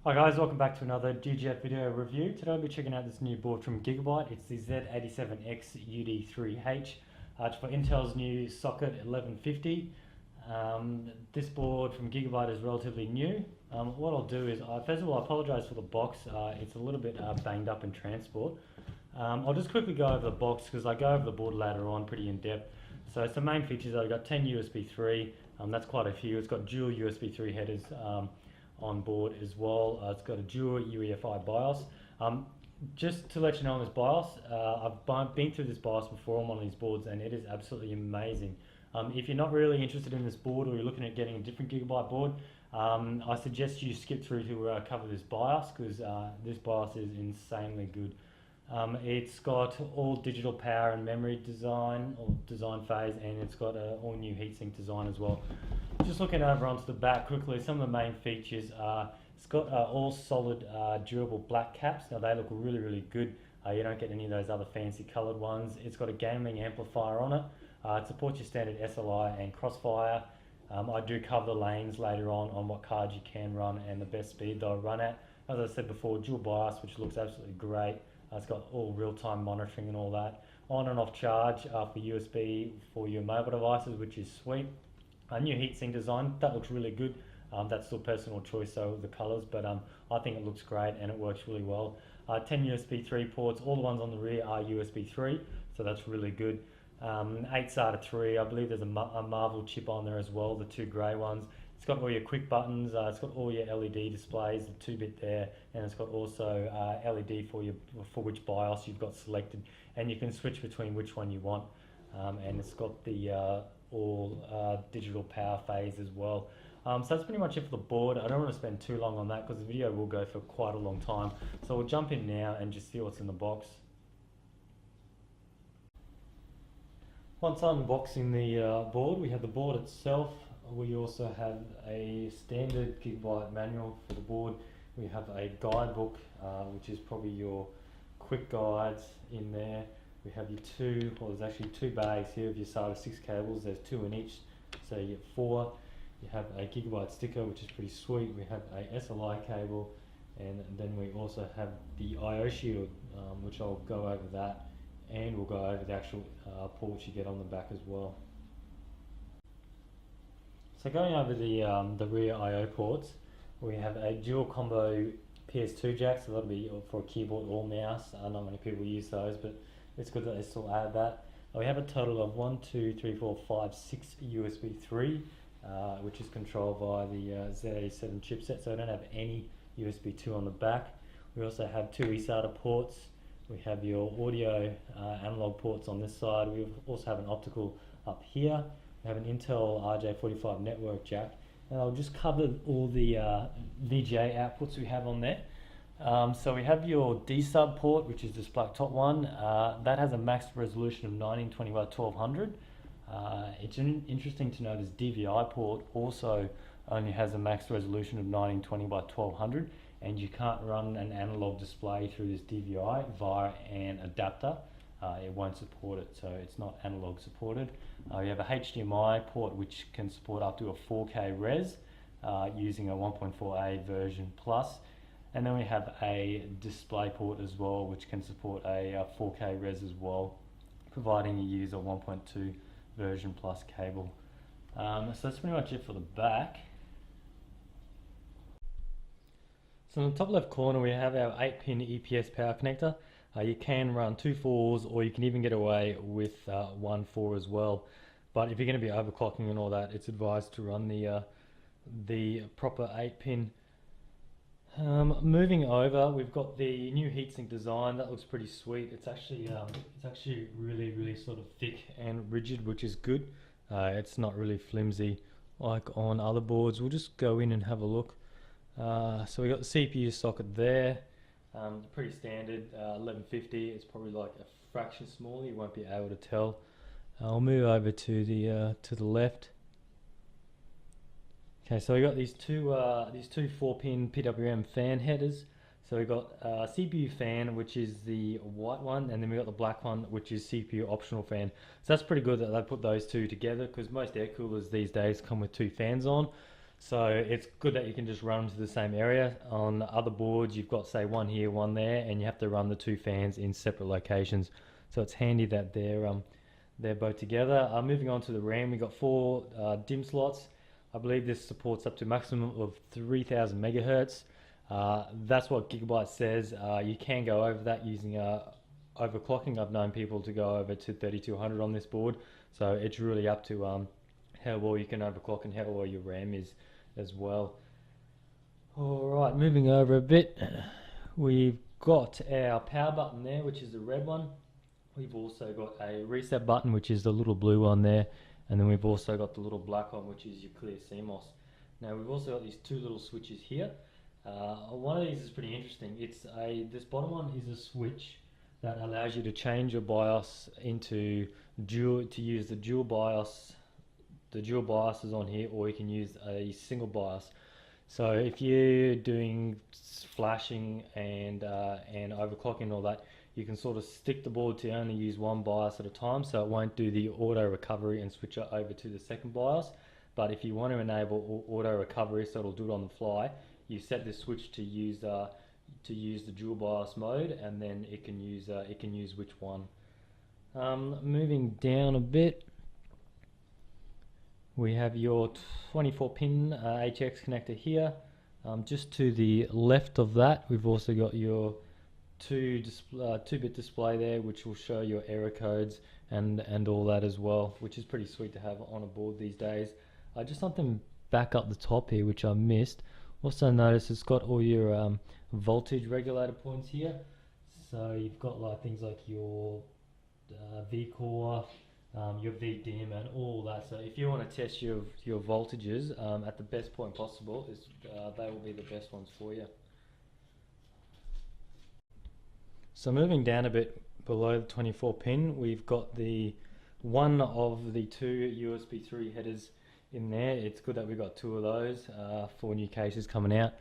Hi guys, welcome back to another GGF video review. Today I'll be checking out this new board from Gigabyte. It's the Z87X-UD3H. It's for Intel's new socket 1150. This board from Gigabyte is relatively new. What I'll do is, first of all, I apologise for the box. It's a little bit banged up in transport. I'll just quickly go over the box because I go over the board later on pretty in depth. So some main features, I've got 10 USB 3. That's quite a few. It's got dual USB 3 headers on board as well. It's got a dual UEFI BIOS. Just to let you know on this BIOS, I've been through this BIOS before on one of these boards and it is absolutely amazing. If you're not really interested in this board or you're looking at getting a different Gigabyte board, I suggest you skip through to cover this BIOS because this BIOS is insanely good. It's got all digital power and memory design or design phase, and it's got all new heatsink design as well. Just looking over onto the back quickly, some of the main features are it's got all solid durable black caps. Now they look really good. You don't get any of those other fancy coloured ones. It's got a gaming amplifier on it. It supports your standard SLI and Crossfire. I do cover the lanes later on what cards you can run and the best speed they'll run at. As I said before, dual BIOS, which looks absolutely great. It's got all real-time monitoring and all that. On and off charge for USB for your mobile devices, which is sweet. A new heatsink design, that looks really good. That's still personal choice, so the colors, but I think it looks great and it works really well. 10 USB 3 ports, all the ones on the rear are USB 3, so that's really good. 8 SATA 3, I believe there's a Marvel chip on there as well, the two grey ones. It's got all your quick buttons, it's got all your LED displays, the 2-bit there, and it's got also LED for which BIOS you've got selected, and you can switch between which one you want. And it's got the all digital power phase as well. So that's pretty much it for the board. I don't want to spend too long on that because the video will go for quite a long time. So we'll jump in now and just see what's in the box. Once unboxing the board, we have the board itself. We also have a standard Gigabyte manual for the board. We have a guidebook, which is probably your quick guides in there. We have your there's actually two bags here of your SATA 6 cables. There's 2 in each, so you get 4. You have a Gigabyte sticker, which is pretty sweet. We have a SLI cable, and then we also have the I/O shield, which I'll go over that, and we'll go over the actual ports you get on the back as well. So going over the rear I/O ports, we have a dual combo PS2 jack, so that'll be for a keyboard or mouse. Not many people use those, but it's good that they still add that. We have a total of 1, 2, 3, 4, 5, 6 USB 3, which is controlled by the Z87 chipset, so I don't have any USB 2 on the back. We also have 2 eSATA ports. We have your audio analog ports on this side. We also have an optical up here. We have an Intel RJ45 network jack, and I'll just cover all the VGA outputs we have on there. So we have your D sub port, which is this black top one. That has a max resolution of 1920 by 1200. It's interesting to know this DVI port also only has a max resolution of 1920 by 1200, and you can't run an analog display through this DVI via an adapter. It won't support it, so it's not analog supported. We have a HDMI port which can support up to a 4K res using a 1.4A version plus, and then we have a display port as well which can support a 4K res as well, providing you use a 1.2 version plus cable. So that's pretty much it for the back. So in the top left corner we have our 8-pin EPS power connector. You can run 2 4s, or you can even get away with 1 4 as well. But if you're going to be overclocking and all that, it's advised to run the proper 8-pin. Moving over, we've got the new heatsink design. That looks pretty sweet. It's actually really sort of thick and rigid, which is good. It's not really flimsy like on other boards. We'll just go in and have a look. So we got the CPU socket there. Pretty standard 1150. It's probably like a fraction smaller. You won't be able to tell. I'll move over to the left. Okay, so we got these two 4-pin PWM fan headers. So we got CPU fan, which is the white one, and then we got the black one, which is CPU optional fan. So that's pretty good that they put those two together, because most air coolers these days come with 2 fans on. So it's good that you can just run them to the same area. On other boards, you've got say one here, one there, and you have to run the two fans in separate locations. So it's handy that they're both together. Moving on to the RAM, we've got 4 DIMM slots. I believe this supports up to a maximum of 3000 megahertz. That's what Gigabyte says. You can go over that using overclocking. I've known people to go over to 3200 on this board, so it's really up to how well you can overclock and how well your RAM is as well. Alright, moving over a bit, we've got our power button there, which is the red one. We've also got a reset button, which is the little blue one there, and then we've also got the little black one, which is your clear CMOS. Now we've also got these 2 little switches here. One of these is pretty interesting. This bottom one is a switch that allows you to change your BIOS into to use the dual BIOS. The dual BIOS is on here, or you can use a single BIOS. So if you're doing flashing and overclocking and all that, you can sort of stick the board to only use one BIOS at a time, so it won't do the auto recovery and switch it over to the second BIOS. But if you want to enable auto recovery, so it'll do it on the fly, you set this switch to use the dual BIOS mode, and then it can use which one. Moving down a bit, we have your 24-pin HX connector here. Just to the left of that, we've also got your 2-bit display there, which will show your error codes and all that as well, which is pretty sweet to have on a board these days. Just something back up the top here, which I missed. Also notice it's got all your voltage regulator points here. So you've got like things like your V-core, your VDIMM and all that. So if you want to test your voltages at the best point possible, they will be the best ones for you. So moving down a bit below the 24 pin, we've got the one of the 2 USB 3 headers in there. It's good that we've got 2 of those for new cases coming out.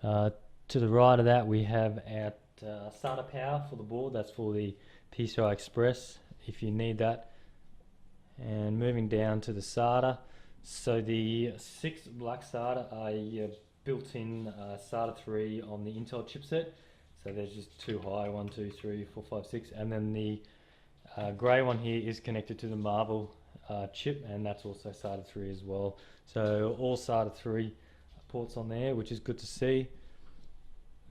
To the right of that, we have our SATA power for the board. That's for the Pci Express if you need that. And moving down to the SATA, so the 6 black SATA are your built-in SATA 3 on the Intel chipset. So there's just 2 high, 1, 2, 3, 4, 5, 6, and then the grey one here is connected to the Marble chip, and that's also SATA 3 as well. So all SATA 3 ports on there, which is good to see.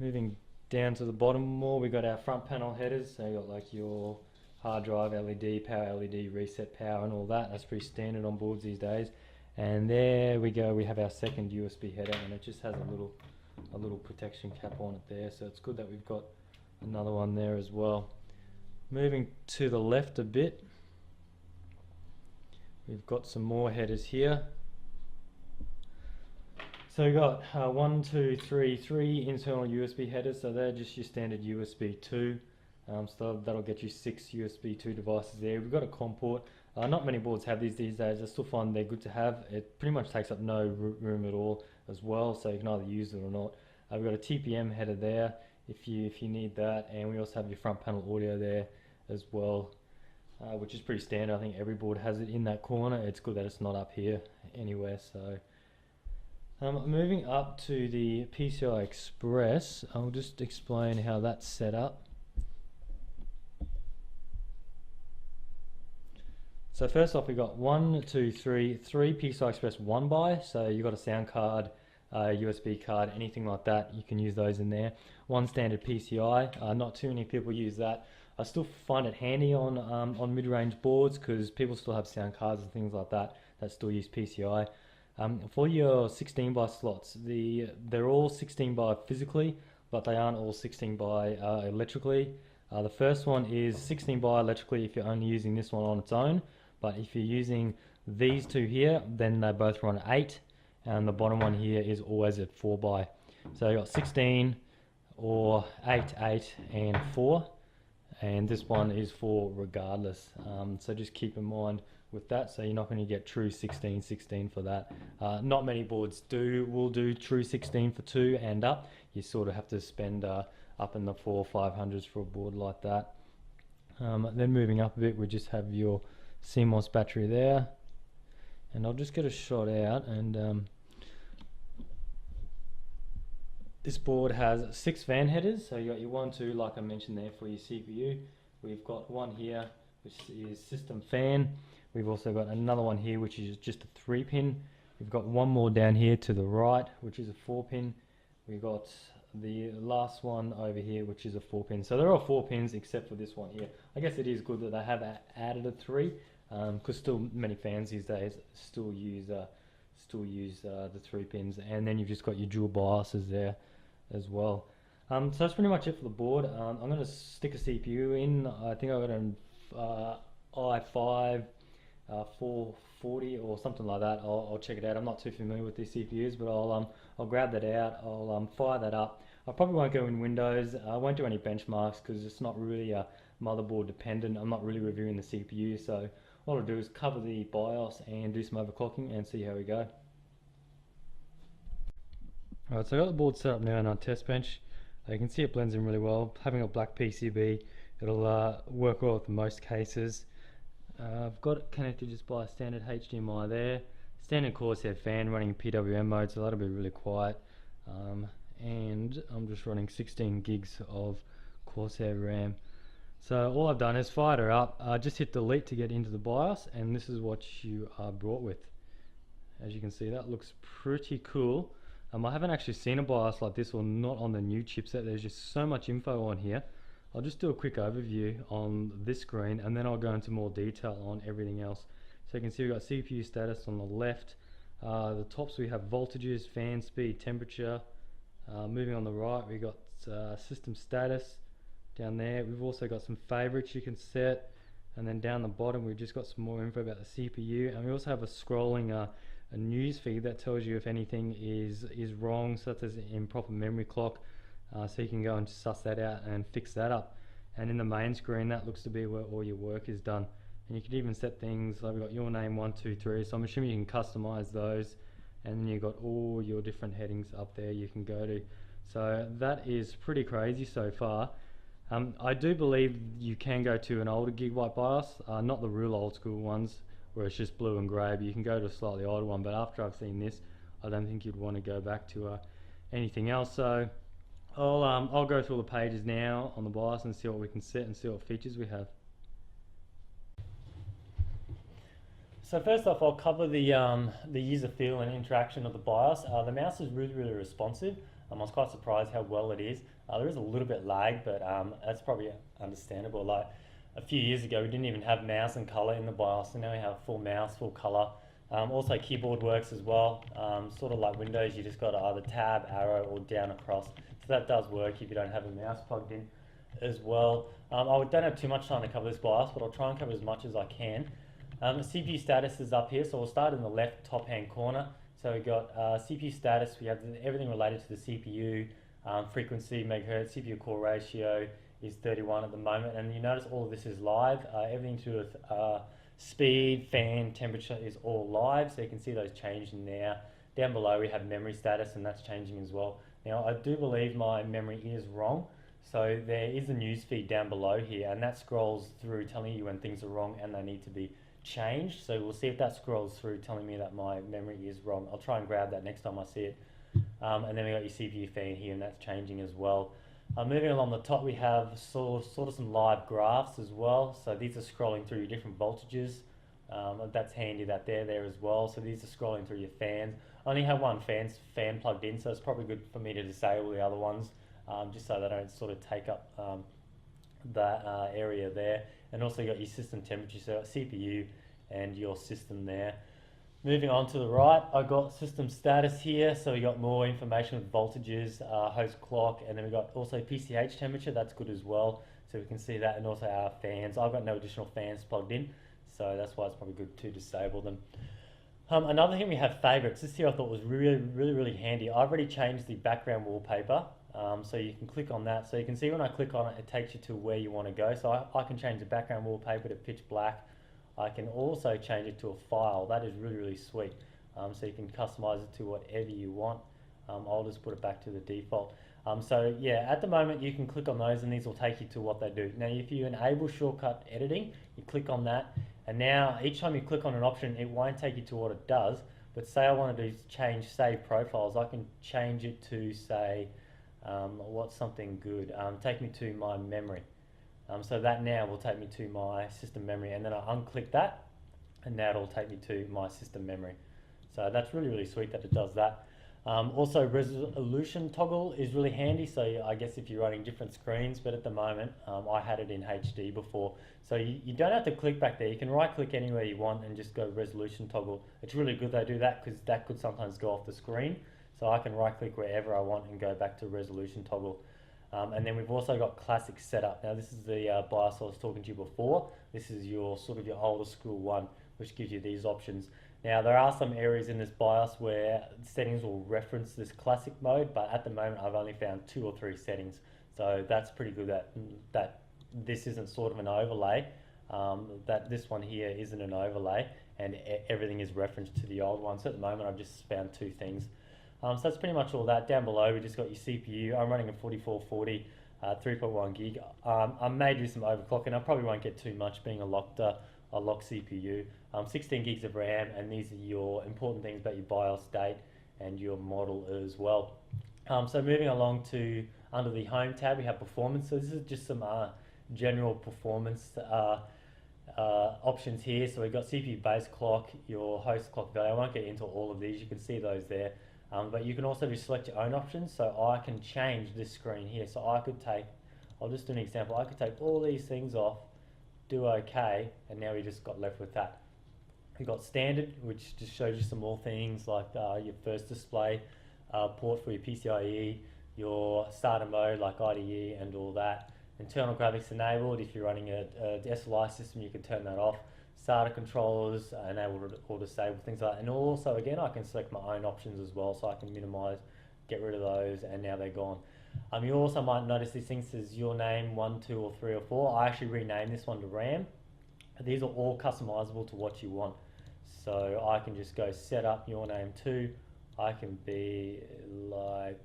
Moving down to the bottom more, we got our front panel headers. So you got like your hard drive LED, power LED, reset power and all that. That's pretty standard on boards these days. And there we go, we have our second USB header, and it just has a little protection cap on it there, so it's good that we've got another one there as well. Moving to the left a bit, we've got some more headers here. So we've got 1, 2, 3 internal USB headers, so they're just your standard USB 2. So that'll get you 6 USB 2 devices there. We've got a COM port. Not many boards have these days. I still find they're good to have. It pretty much takes up no room at all as well, so you can either use it or not. We've got a TPM header there if you need that, and we also have your front panel audio there as well, which is pretty standard. I think every board has it in that corner. It's good that it's not up here anywhere. So moving up to the PCI Express, I'll just explain how that's set up. So first off, we've got 1, 2, 3 PCI Express 1 by. So you've got a sound card, USB card, anything like that. You can use those in there. 1 standard PCI. Not too many people use that. I still find it handy on mid-range boards because people still have sound cards and things like that that still use PCI. For your 16 by slots, they're all 16 by physically, but they aren't all 16 by electrically. The first one is 16 by electrically if you're only using this one on its own. But if you're using these 2 here, then they both run at 8, and the bottom one here is always at 4 by. So you've got 16 or 8, 8 and 4, and this one is 4 regardless. So just keep in mind with that, so you're not going to get true 16, 16 for that. Not many boards will do true 16 for 2 and up. You sort of have to spend up in the 400s or 500s for a board like that. Then moving up a bit, we just have your Cmos battery there, and I'll just get a shot out and This board has 6 fan headers, so you got your 1, 2, like I mentioned there, for your CPU. We've got one here, which is system fan. We've also got another one here, which is just a 3-pin. We've got one more down here to the right, which is a 4-pin. We've got the last one over here, which is a 4-pin. So they're all 4 pins except for this one here. I guess it is good that they have added a 3, because still many fans these days still use the 3 pins. And then you've just got your dual BIOSes there as well. So that's pretty much it for the board. I'm going to stick a CPU in. I think I got an i5 440 or something like that. I'll check it out. I'm not too familiar with these CPUs, but I'll grab that out. I'll fire that up. I probably won't go in Windows. I won't do any benchmarks because it's not really motherboard dependent. I'm not really reviewing the CPU, so what I'll do is cover the BIOS and do some overclocking and see how we go. Alright, so I got the board set up now on our test bench. You can see it blends in really well. Having a black PCB, it'll work well with most cases. I've got it connected just by a standard HDMI there. Standard Corsair fan running in PWM mode, so that'll be really quiet. And I'm just running 16 gigs of Corsair RAM. So all I've done is fired her up. Just hit delete to get into the BIOS, and this is what you are brought with. As you can see, that looks pretty cool. I haven't actually seen a BIOS like this, or not on the new chipset. There's just so much info on here. I'll just do a quick overview on this screen, and then I'll go into more detail on everything else. So you can see we've got CPU status on the left. The tops we have voltages, fan speed, temperature. Moving on the right, we've got system status down there. We've also got some favorites you can set, and then down the bottom we've just got some more info about the CPU, and we also have a scrolling a news feed that tells you if anything is wrong, such as improper memory clock, so you can go and suss that out and fix that up. And in the main screen, that looks to be where all your work is done. And you can even set things like we've got your name 1, 2, 3, so I'm assuming you can customize those, and then you've got all your different headings up there you can go to. So that is pretty crazy so far. I do believe you can go to an older Gigabyte BIOS, not the real old school ones where it's just blue and grey, but you can go to a slightly older one. But after I've seen this, I don't think you'd want to go back to anything else. So I'll go through all the pages now on the BIOS and see what we can set and see what features we have. So first off, I'll cover the user feel and interaction of the BIOS. The mouse is really responsive. I was quite surprised how well it is. There is a little bit lag, but that's probably understandable. Like a few years ago, we didn't even have mouse and color in the BIOS, and now we have full mouse, full color. Also keyboard works as well. Sort of like Windows, you just got to either tab, arrow, or down across. So that does work if you don't have a mouse plugged in as well. I don't have too much time to cover this BIOS, but I'll try and cover as much as I can. The CPU status is up here, so we'll start in the left top hand corner. So we've got CPU status, we have everything related to the CPU, frequency, megahertz, CPU core ratio is 31 at the moment, and you notice all of this is live. Everything to do with speed, fan, temperature is all live, so you can see those changing there. Down below we have memory status, and that's changing as well. Now I do believe my memory is wrong, so there is a news feed down below here, and that scrolls through telling you when things are wrong and they need to be changed. So we'll see if that scrolls through telling me that my memory is wrong. I'll try and grab that next time I see it. And then we got your CPU fan here, and that's changing as well. Moving along the top, we have sort of some live graphs as well. So these are scrolling through your different voltages. That's handy that they're there as well. So these are scrolling through your fans. I only have one fan plugged in, so it's probably good for me to disable the other ones, just so they don't sort of take up that area there. And also you got your system temperature, so CPU and your system there. Moving on to the right, I got system status here, so we got more information with voltages, host clock, and then we got also PCH temperature. That's good as well, so we can see that, and also our fans. I've got no additional fans plugged in, so that's why it's probably good to disable them. Another thing, we have favorites. This here I thought was really handy. I've already changed the background wallpaper, so you can click on that. So you can see when I click on it, it takes you to where you want to go. So I can change the background wallpaper to pitch black. I can also change it to a file. That is really sweet. So you can customize it to whatever you want. I'll just put it back to the default. So yeah, at the moment you can click on those and these will take you to what they do. Now if you enable shortcut editing, you click on that, and now each time you click on an option, it won't take you to what it does. But say I wanted to change save profiles, I can change it to say What's something good? Take me to my memory. So that now will take me to my system memory, and then I unclick that, and now it'll take me to my system memory. So that's really, really sweet that it does that. Also, resolution toggle is really handy. So I guess if you're running different screens, but at the moment, I had it in HD before. So you don't have to click back there. You can right click anywhere you want and just go resolution toggle. It's really good they do that because that could sometimes go off the screen. So I can right click wherever I want and go back to resolution toggle. And then we've also got classic setup. Now this is the BIOS I was talking to you before. This is your sort of your older school one, which gives you these options. Now there are some areas in this BIOS where settings will reference this classic mode, but at the moment I've only found 2 or 3 settings. So that's pretty good that this isn't sort of an overlay, that this one here isn't an overlay, and everything is referenced to the old one. So at the moment I've just found 2 things. So that's pretty much all that. Down below we just got your CPU. I'm running a 4440 3.1 gig. I may do some overclocking. I probably won't get too much being a locked CPU. 16 gigs of RAM, and these are your important things about your BIOS date and your model as well. So moving along to under the Home tab, we have Performance. So this is just some general performance options here. So we've got CPU base clock, your host clock value. I won't get into all of these. You can see those there. But you can also just select your own options. So I can change this screen here. So I could take, I'll just do an example. I could take all these things off, do OK, and now we just got left with that. We've got standard, which just shows you some more things like your first display port for your PCIe, your SATA mode like IDE and all that. Internal graphics enabled. If you're running a SLI system, you can turn that off. SATA controllers enabled or disabled, things like that. And also, again, I can select my own options as well, so I can minimize, get rid of those, and now they're gone. You also might notice these things says your name 1, 2, or 3, or 4. I actually renamed this one to RAM. These are all customizable to what you want. So I can just go set up your name 2. I can be like,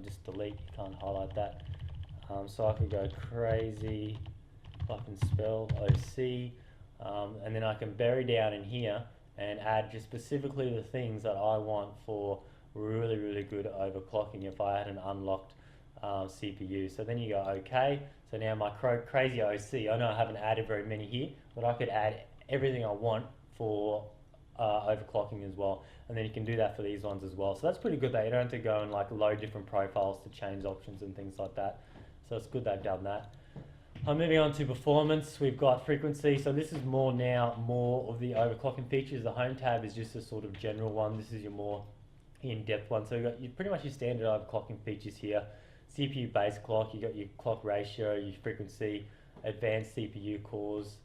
just delete, you can't highlight that. So I could go crazy, I can spell OC. And then I can bury down in here and add just specifically the things that I want for really, really good overclocking if I had an unlocked CPU. So then you go OK. So now my crazy OC, I know I haven't added very many here, but I could add everything I want for overclocking as well. And then you can do that for these ones as well. So that's pretty good that you don't have to go and like load different profiles to change options and things like that. So it's good they've done that. Moving on to performance, we've got frequency. So this is more of the overclocking features. The Home tab is just a sort of general one. This is your more in-depth one. So you've got pretty much your standard overclocking features here. CPU base clock, you've got your clock ratio, your frequency, advanced CPU cores,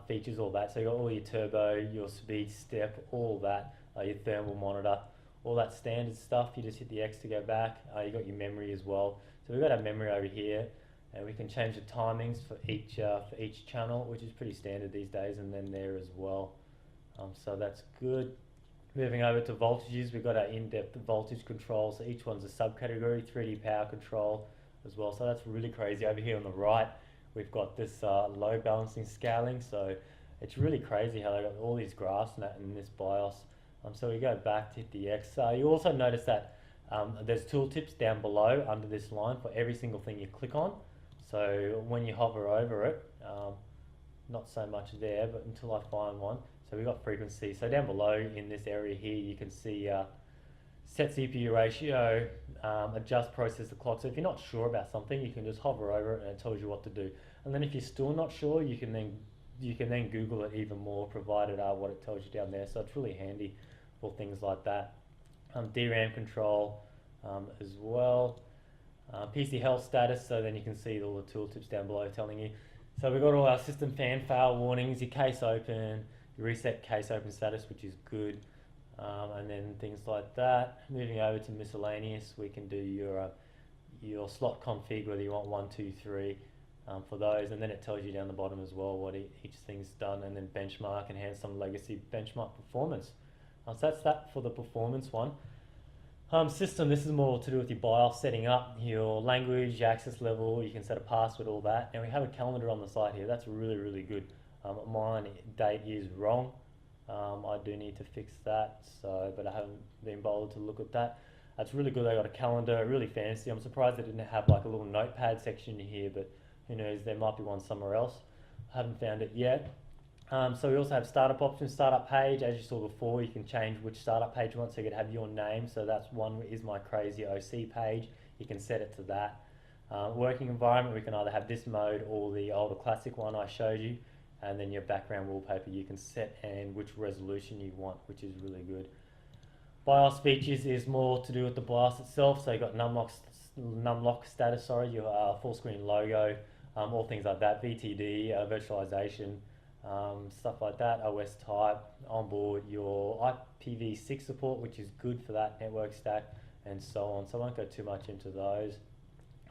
features, all that. So you've got all your turbo, your speed step, all that, your thermal monitor, all that standard stuff. You just hit the X to go back. You've got your memory as well. So we've got our memory over here. And we can change the timings for each channel, which is pretty standard these days, and then there as well. So that's good. Moving over to voltages, we've got our in-depth voltage control. So each one's a subcategory, 3D power control as well. So that's really crazy. Over here on the right, we've got this load balancing scaling. So it's really crazy how they got all these graphs in this BIOS. So we go back to hit the X. You also notice that there's tooltips down below under this line for every single thing you click on. So when you hover over it, not so much there, but until I find one. So we've got frequency. So down below in this area here, you can see set CPU ratio, adjust processor clock. So if you're not sure about something, you can just hover over it and it tells you what to do. And then if you're still not sure, you can then Google it even more, provided what it tells you down there. So it's really handy for things like that. DRAM control as well. PC health status, so then you can see all the tooltips down below telling you. So we've got all our system fan fail warnings, your case open, your reset case open status, which is good, and then things like that. Moving over to miscellaneous, we can do your slot config, whether you want 1, 2, 3 for those, and then it tells you down the bottom as well what each thing's done, and then benchmark, enhance some legacy benchmark performance. So that's that for the performance one. System, this is more to do with your BIOS setting up, your language, your access level, you can set a password, all that. And we have a calendar on the side here, that's really, really good. Mine date is wrong. I do need to fix that, but I haven't been bothered to look at that. That's really good. They got a calendar, really fancy. I'm surprised they didn't have like a little notepad section here, but who knows, there might be one somewhere else. I haven't found it yet. So we also have startup options, startup page. As you saw before, you can change which startup page you want, so you could have your name. So that's one is my crazy OC page. You can set it to that. Working environment, we can either have this mode or the older classic one I showed you. And then your background wallpaper you can set and which resolution you want, which is really good. BIOS features is more to do with the BIOS itself. So you've got numlock status, your full screen logo, all things like that, VTD, virtualization, stuff like that, OS type, onboard, your IPv6 support, which is good for that network stack, and so on. So I won't go too much into those.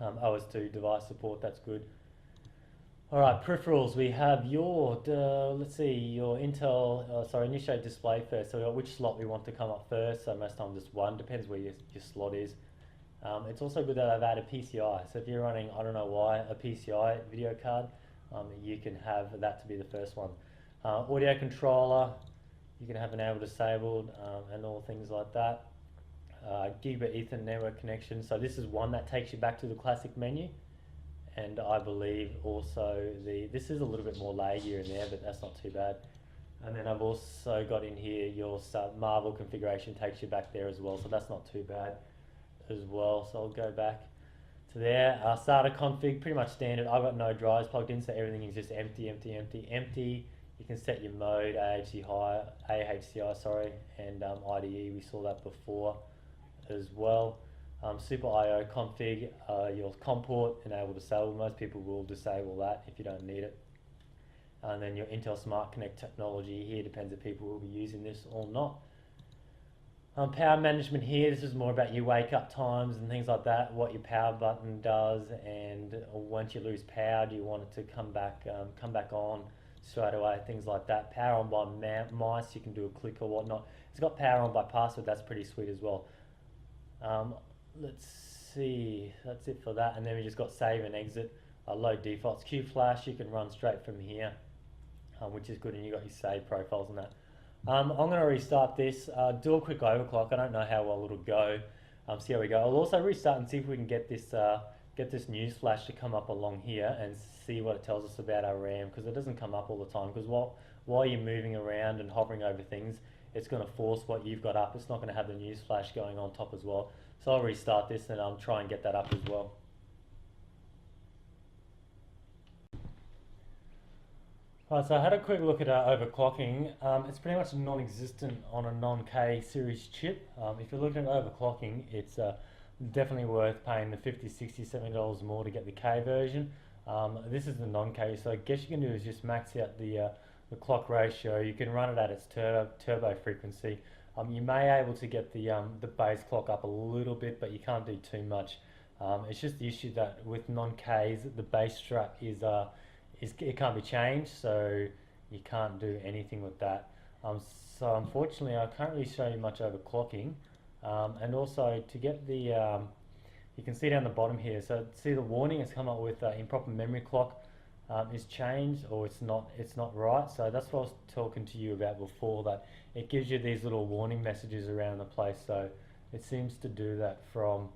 OS2 device support, that's good. Alright, peripherals, we have your, let's see, your initiate display first. So we got which slot we want to come up first. So most times just one, depends where your slot is. It's also good that I've added PCI. So if you're running, I don't know why, a PCI video card, you can have that to be the first one. Audio controller, you can have enable disabled and all things like that. Gigabit Ethernet network connection. So this is one that takes you back to the classic menu. And I believe also this is a little bit more laggier in there, but that's not too bad. And then I've also got in here your Marvel configuration takes you back there as well, so that's not too bad as well. So I'll go back to there. SATA config, pretty much standard. I've got no drives plugged in, so everything is just empty. You can set your mode, AHCI, sorry, and IDE. We saw that before as well. Super IO config, your COM port, enable disable. Most people will disable that if you don't need it. And then your Intel Smart Connect technology here, depends if people will be using this or not. Power management here, this is more about your wake up times and things like that, what your power button does, and once you lose power, do you want it to come back on straight away, things like that. Power on by mice, you can do a click or whatnot. It's got power on by password, that's pretty sweet as well. Let's see, that's it for that. And then we just got save and exit, load defaults, Q flash, you can run straight from here, which is good, and you got your save profiles and that. I'm going to restart this, do a quick overclock. I don't know how well it'll go. See how we go. I'll also restart and see if we can get this news flash to come up along here and see what it tells us about our RAM, because it doesn't come up all the time, because while you're moving around and hovering over things, it's going to force what you've got up. It's not going to have the news flash going on top as well. So I'll restart this and try and get that up as well. Right, so I had a quick look at overclocking. It's pretty much non-existent on a non-K series chip. If you're looking at overclocking, it's definitely worth paying the $50, $60, $70 more to get the K version. This is the non-K, so I guess you can do is just max out the clock ratio. You can run it at its turbo frequency. You may be able to get the base clock up a little bit, but you can't do too much. It's just the issue that with non-Ks, the base strut it can't be changed, so you can't do anything with that. So unfortunately, I can't really show you much overclocking. And also to get the, you can see down the bottom here. So see the warning has come up with improper memory clock. Is changed, or it's not right. So that's what I was talking to you about before, that it gives you these little warning messages around the place. So it seems to do that from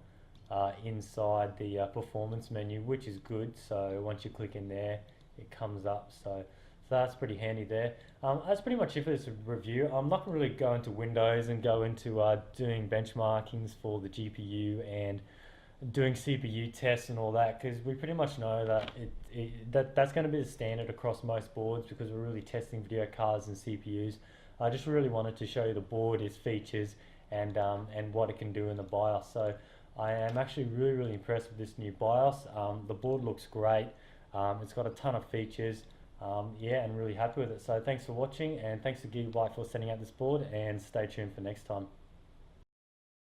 inside the performance menu, which is good. So once you click in there, it comes up. So that's pretty handy there. That's pretty much it for this review. I'm not going to really go into Windows and go into doing benchmarkings for the GPU and doing CPU tests and all that, because we pretty much know that that's going to be the standard across most boards, because we're really testing video cards and CPUs. I just really wanted to show you the board, its features, and what it can do in the BIOS. So I am actually really impressed with this new BIOS. The board looks great. It's got a ton of features. Yeah, and really happy with it. So thanks for watching, and thanks to Gigabyte for sending out this board, and stay tuned for next time.